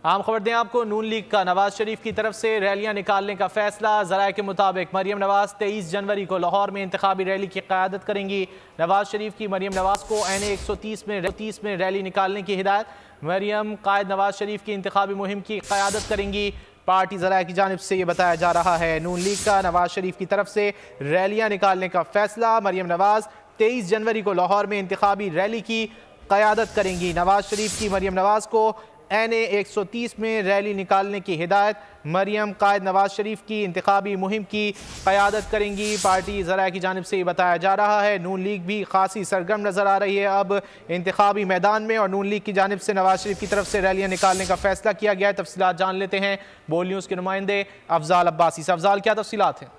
आम खबर दें आपको, नून लीग का नवाज शरीफ की तरफ से रैलियां निकालने का फैसला। ज़राए के मुताबिक मरियम नवाज 23 जनवरी को लाहौर में इंतखाबी रैली की क़यादत करेंगी। नवाज शरीफ की मरियम नवाज को NA 130 में रैली निकालने की हिदायत। मरियम कायद नवाज शरीफ की इंतखाबी मुहिम की क़यादत करेंगी। पार्टी ज़राए की जानिब से ये बताया जा रहा है। नून लीग का नवाज शरीफ की तरफ से रैलियां निकालने का फैसला। मरियम नवाज 23 जनवरी को लाहौर में इंतखाबी रैली की क़यादत करेंगी। नवाज शरीफ की मरियम नवाज को NA 130 में रैली निकालने की हिदायत। मरियम कायद नवाज शरीफ की इंतखाबी मुहिम की क़यादत करेंगी। पार्टी ज़राए की जानिब से ये बताया जा रहा है। नून लीग भी खासी सरगर्म नज़र आ रही है अब इंतखाबी मैदान में, और नून लीग की जानिब से नवाज शरीफ की तरफ से रैलियाँ निकालने का फैसला किया गया है। तफसीलात जान लेते हैं बोल न्यूज़ के नुमाइंदे अफजाल अब्बासी से। अफजाल, क्या तफसीलात हैं?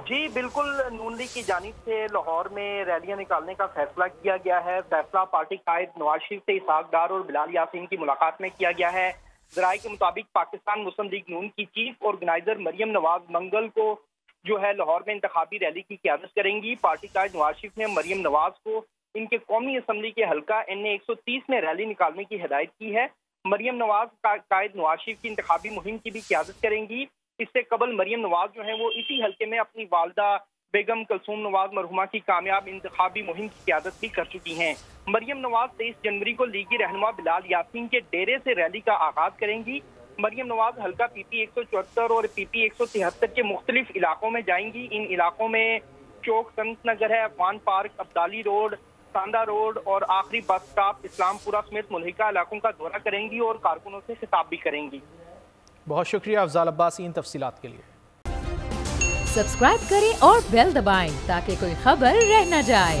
जी बिल्कुल, नून लीग की जानिब से लाहौर में रैलियां निकालने का फैसला किया गया है। फैसला पार्टी कायद नवाज शरीफ से इसहाक डार और बिलाल यासीन की मुलाकात में किया गया है। ज़राए के मुताबिक पाकिस्तान मुस्लिम लीग नून की चीफ ऑर्गेनाइजर मरियम नवाज मंगल को जो है लाहौर में इंतखाबी रैली की क़यादत करेंगी। पार्टी कायद नवाज शरीफ ने मरियम नवाज को इनके कौमी असम्बली के हल्का NA 130 में रैली निकालने की हिदायत की है। मरियम नवाज कायद नवाज शरीफ की इंतखाबी मुहिम की भी क़यादत करेंगी। इससे कबल मरियम नवाज जो है वो इसी हल्के में अपनी वालदा बेगम कलसूम नवाज मरहुमा की कामयाब इंतखाबी मुहिम की क़यादत भी कर चुकी हैं। मरियम नवाज 23 जनवरी को लीगी रहनुमा बिलाल यासीन के डेरे से रैली का आगाज करेंगी। मरियम नवाज हल्का PP 174 और PP 173 के मुख्तलिफ इलाकों में जाएंगी। इन इलाकों में चौक संत नगर है, Afghan park, Abdali road, Sanda road और आखिरी बस स्टॉप इस्लामपुरा समेत मुल्हिका इलाकों का दौरा करेंगी और कारकुनों से खिताब भी करेंगी। बहुत शुक्रिया अफजाल अब्बासी इन तफसीलात के लिए। सब्सक्राइब करें और बेल दबाएं ताकि कोई खबर रह न जाए।